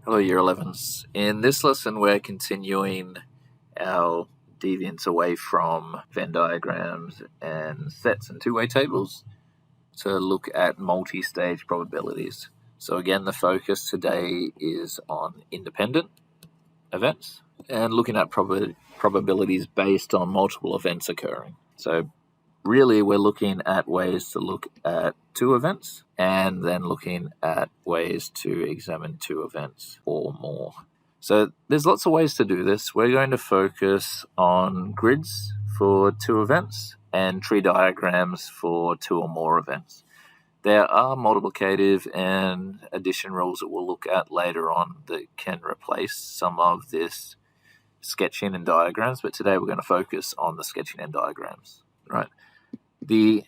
Hello, Year 11s. In this lesson, we're continuing our deviance away from Venn diagrams and sets and two-way tables to look at multi-stage probabilities. So again, the focus today is on independent events and looking at probabilities based on multiple events occurring. So really, we're looking at ways to look at two events and then looking at ways to examine two events or more. So there's lots of ways to do this. We're going to focus on grids for two events and tree diagrams for two or more events. There are multiplicative and addition rules that we'll look at later on that can replace some of this sketching and diagrams, but today we're going to focus on the sketching and diagrams, right? The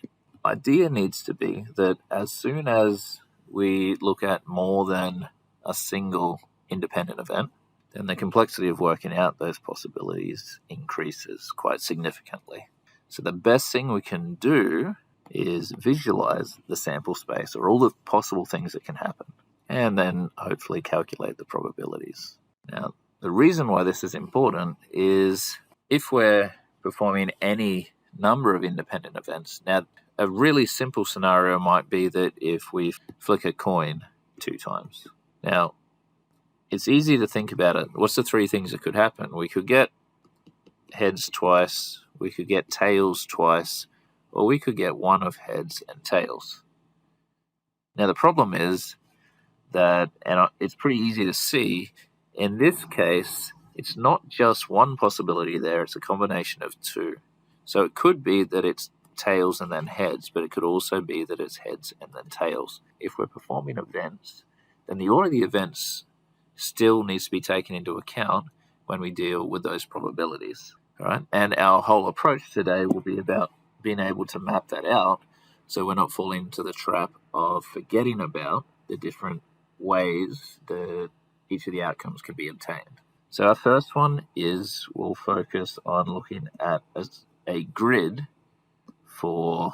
idea needs to be that as soon as we look at more than a single independent event, then the complexity of working out those possibilities increases quite significantly. So the best thing we can do is visualize the sample space or all the possible things that can happen, and then hopefully calculate the probabilities. Now, the reason why this is important is if we're performing any number of independent events. Now, a really simple scenario might be that if we flick a coin 2 times. Now, it's easy to think about it. What's the 3 things that could happen? We could get heads twice, we could get tails twice, or we could get one of heads and tails. Now, the problem is that, and it's pretty easy to see, in this case, it's not just one possibility there, it's a combination of 2. So it could be that it's tails and then heads, but it could also be that it's heads and then tails. If we're performing events, then the order of the events still needs to be taken into account when we deal with those probabilities. All right? And our whole approach today will be about being able to map that out so we're not falling into the trap of forgetting about the different ways that each of the outcomes can be obtained. So our first one is we'll focus on looking at a grid for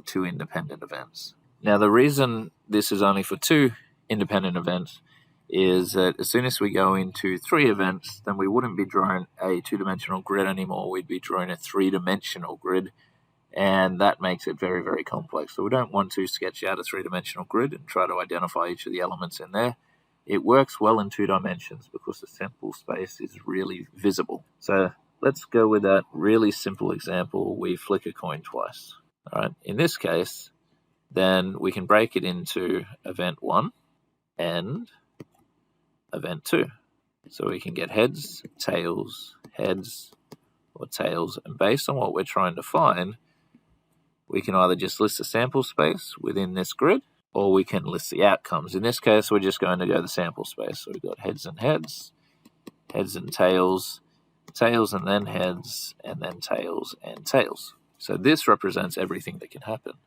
2 independent events. Now, the reason this is only for 2 independent events is that as soon as we go into 3 events, then we wouldn't be drawing a 2-dimensional grid anymore. We'd be drawing a 3-dimensional grid, and that makes it very, very complex. So we don't want to sketch out a 3-dimensional grid and try to identify each of the elements in there. It works well in 2 dimensions because the sample space is really visible. So let's go with that really simple example. We flick a coin twice. All right. In this case, then we can break it into event 1 and event 2. So we can get heads, or tails. And based on what we're trying to find, we can either just list the sample space within this grid, or we can list the outcomes. In this case, we're just going to go the sample space. So we've got heads and heads and tails and then heads, and then tails and tails. So this represents everything that can happen.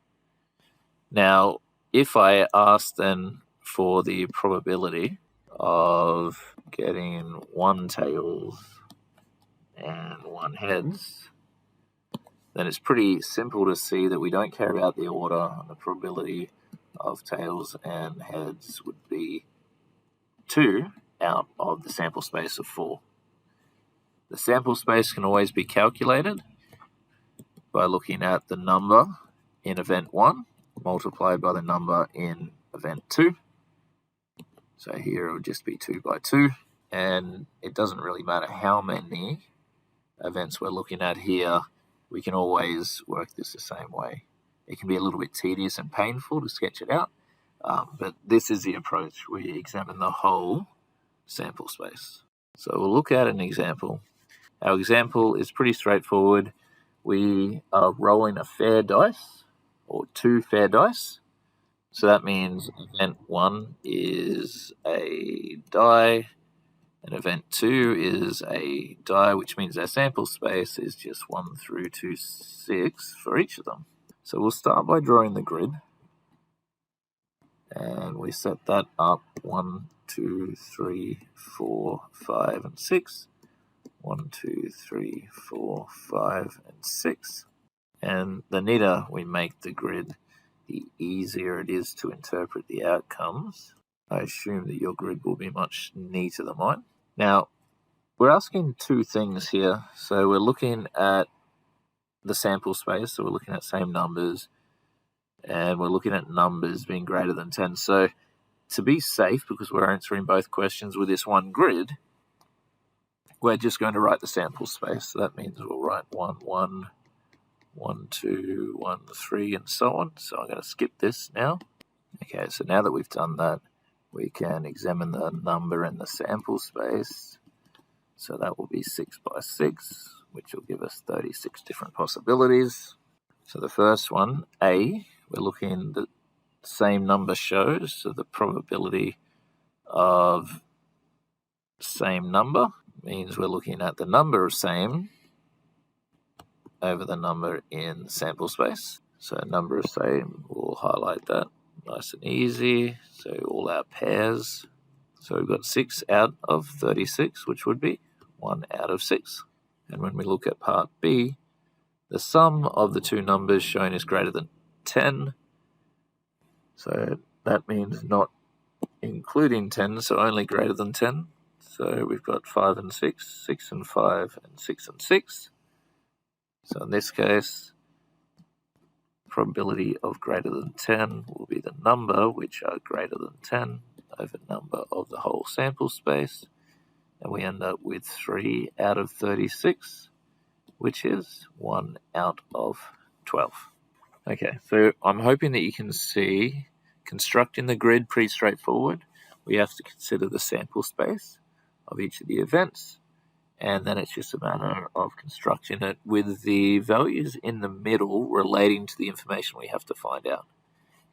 Now, if I ask then for the probability of getting 1 tails and 1 heads, then it's pretty simple to see that we don't care about the order, and the probability of tails and heads would be 2 out of the sample space of 4. The sample space can always be calculated by looking at the number in event 1 multiplied by the number in event 2. So here it would just be 2 by 2, and it doesn't really matter how many events we're looking at here. We can always work this the same way. It can be a little bit tedious and painful to sketch it out, but this is the approach. We examine the whole sample space. So we'll look at an example. Our example is pretty straightforward. We are rolling a fair dice, or 2 fair dice. So that means event 1 is a die, and event 2 is a die, which means our sample space is just 1 through to 6 for each of them. So we'll start by drawing the grid, and we set that up 1, 2, 3, 4, 5, and 6. 1, 2, 3, 4, 5, and 6. And the neater we make the grid, the easier it is to interpret the outcomes I assume that your grid will be much neater than mine. Now, we're asking two things here. So we're looking at the sample space, so we're looking at same numbers, and we're looking at numbers being greater than 10. So to be safe, because we're answering both questions with this one grid, we're just going to write the sample space. So that means we'll write 1, 1, 1, 2, 1, 3, and so on. So I'm going to skip this now. Okay, so now that we've done that, we can examine the number in the sample space. So that will be 6 by 6, which will give us 36 different possibilities. So the first one, A, we're looking the same number shows, so the probability of same number means we're looking at the number of same over the number in sample space. So number of same, we'll highlight that nice and easy. So all our pairs. So we've got 6 out of 36, which would be 1 out of 6. And when we look at part B, the sum of the two numbers shown is greater than 10. So that means not including 10, so only greater than 10. So we've got 5 and 6, 6 and 5, and 6 and 6. So in this case, probability of greater than 10 will be the number which are greater than 10 over number of the whole sample space. And we end up with 3 out of 36, which is 1 out of 12. Okay, so I'm hoping that you can see constructing the grid pretty straightforward. We have to consider the sample space of each of the events, and then it's just a matter of constructing it with the values in the middle relating to the information we have to find out.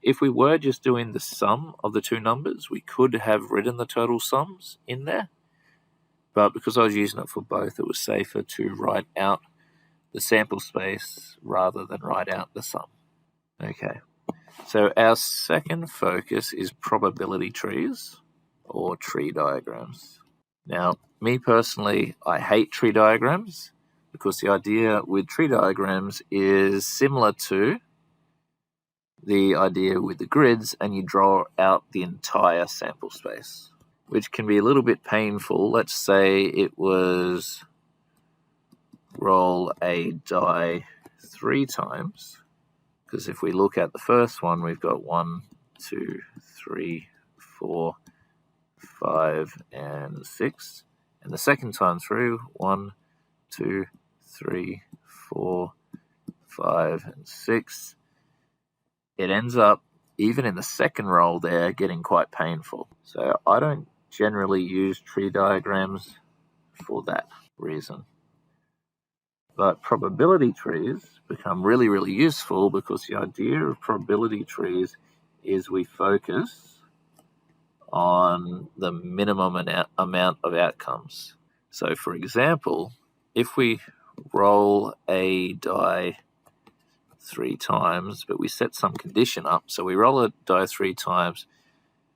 If we were just doing the sum of the two numbers, we could have written the total sums in there, but because I was using it for both, it was safer to write out the sample space rather than write out the sum. Okay, so our second focus is probability trees or tree diagrams. Now, me personally, I hate tree diagrams because the idea with tree diagrams is similar to the idea with the grids, and you draw out the entire sample space, which can be a little bit painful. Let's say it was roll a die 3 times, because if we look at the first one, we've got 1, 2, 3, 4, 5, and 6. And the second time through, 1, 2, 3, 4, 5, and 6. It ends up, even in the second roll there, getting quite painful. So I don't generally use tree diagrams for that reason. But probability trees become really, really useful because the idea of probability trees is we focus on the minimum amount of outcomes. So for example, if we roll a die 3 times, but we set some condition up, so we roll a die 3 times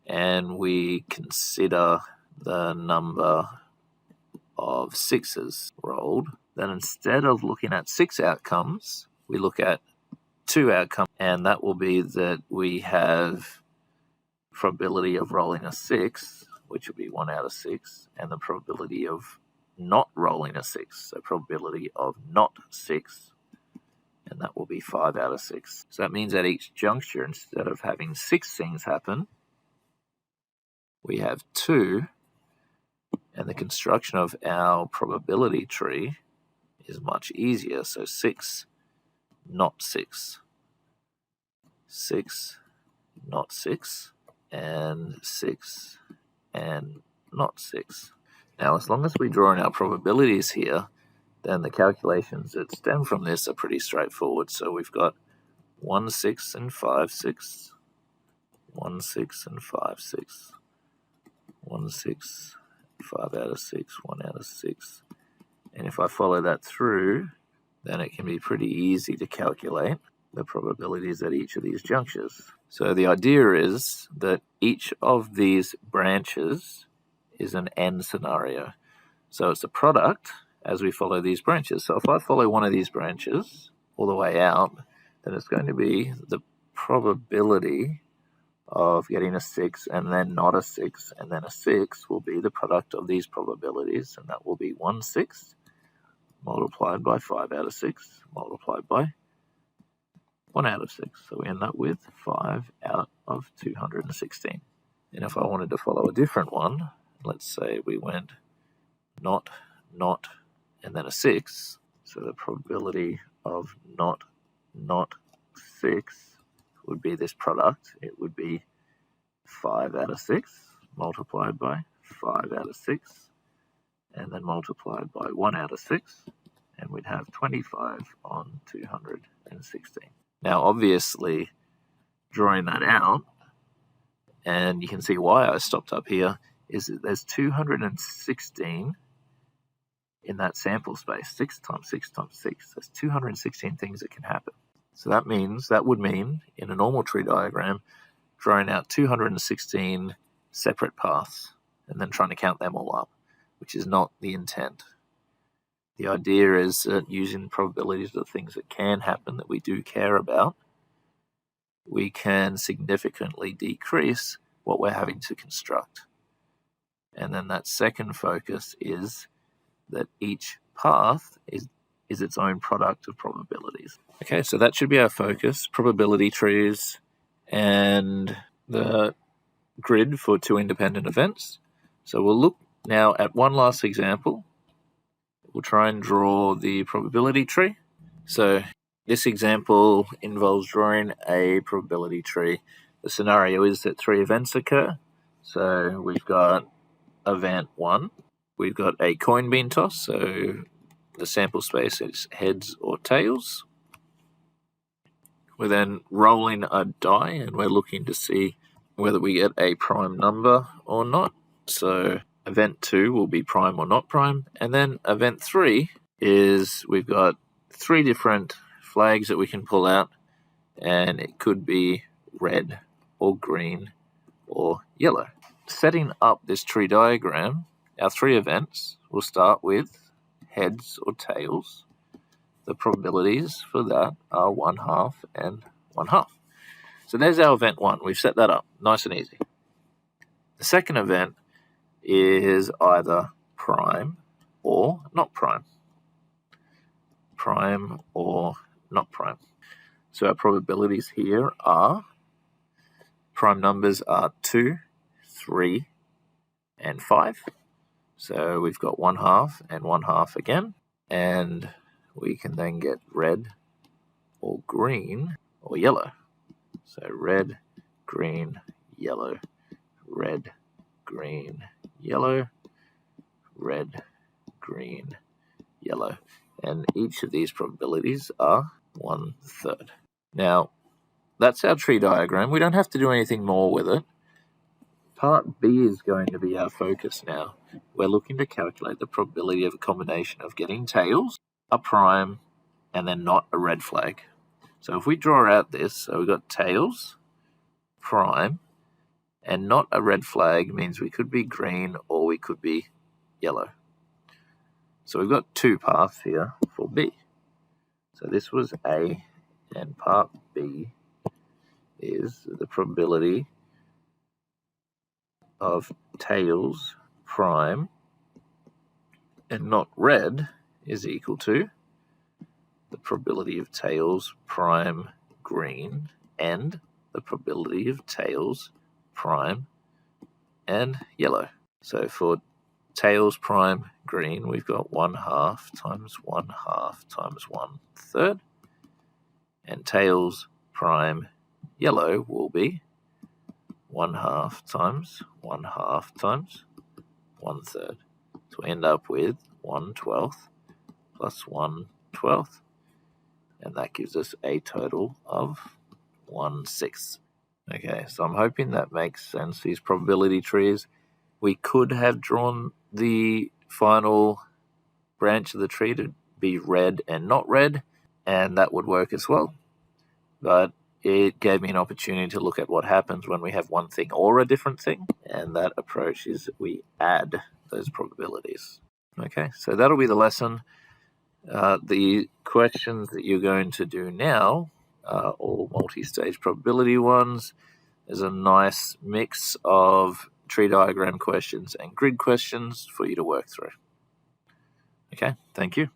and we consider the number of 6s rolled, then instead of looking at 6 outcomes, we look at 2 outcomes, and that will be that we have probability of rolling a 6, which will be 1 out of 6, and the probability of not rolling a 6, so probability of not 6, and that will be 5 out of 6. So that means at each juncture, instead of having 6 things happen, we have 2, and the construction of our probability tree is much easier. So 6, not 6, 6, not 6, and 6, and not 6. Now, as long as we draw in our probabilities here, then the calculations that stem from this are pretty straightforward. So we've got 1, 6, and 5, 6, 1, 6, and 5, 6, 1, 6, 5 out of 6, 1 out of 6. And if I follow that through, then it can be pretty easy to calculate the probabilities at each of these junctures. So the idea is that each of these branches is an AND scenario. So it's a product as we follow these branches. So if I follow one of these branches all the way out, then it's going to be the probability of getting a 6 and then not a 6 and then a 6 will be the product of these probabilities, and that will be 1/6 multiplied by 5 out of 6 multiplied by 1 out of 6. So we end up with 5 out of 216. And if I wanted to follow a different one, let's say we went not, and then a 6. So the probability of not 6 would be this product. It would be 5 out of 6 multiplied by 5 out of 6 and then multiplied by 1 out of 6, and we'd have 25 on 216. Now obviously drawing that out, and you can see why I stopped up here, is that there's 216 in that sample space. 6 times 6 times 6. There's 216 things that can happen. So that would mean, in a normal tree diagram, drawing out 216 separate paths and then trying to count them all up, which is not the intent. The idea is that using probabilities of things that can happen that we do care about, we can significantly decrease what we're having to construct. And then that second focus is that each path is its own product of probabilities. Okay, so that should be our focus, probability trees and the grid for 2 independent events. So we'll look now at one last example. We'll try and draw the probability tree. So this example involves drawing a probability tree. The scenario is that 3 events occur. So we've got event 1. We've got a coin being tossed, so the sample space is heads or tails. We're then rolling a die, and we're looking to see whether we get a prime number or not. So event 2 will be prime or not prime. And then event 3 is we've got 3 different flags that we can pull out, and it could be red or green or yellow. Setting up this tree diagram, our 3 events will start with heads or tails. The probabilities for that are 1/2 and 1/2. So there's our event 1. We've set that up nice and easy. The second event is either prime or not prime. Prime or not prime. So our probabilities here are, prime numbers are 2, 3, and 5. So we've got 1/2 and 1/2 again. And we can then get red or green or yellow. So red, green, yellow, red, green, yellow, red, green, yellow. And each of these probabilities are 1/3. Now, that's our tree diagram. We don't have to do anything more with it. Part B is going to be our focus now. We're looking to calculate the probability of a combination of getting tails, a prime, and then not a red flag. So if we draw out this, so we've got tails, prime, and not a red flag means we could be green or we could be yellow. So we've got 2 paths here for B. So this was A, and part B is the probability of tails, prime, and not red is equal to the probability of tails, prime, green, and the probability of tails, prime, and yellow. So for tails, prime, green, we've got 1/2 times 1/2 times 1/3. And tails, prime, yellow will be 1/2 times 1/2 times 1/3. So we end up with 1/12 plus 1/12. And that gives us a total of 1/6. Okay, so I'm hoping that makes sense, these probability trees. We could have drawn the final branch of the tree to be red and not red, and that would work as well. But it gave me an opportunity to look at what happens when we have one thing or a different thing, and that approach is we add those probabilities. Okay, so that'll be the lesson. The questions that you're going to do now are all multi-stage probability ones. There's a nice mix of tree diagram questions and grid questions for you to work through. Okay, thank you.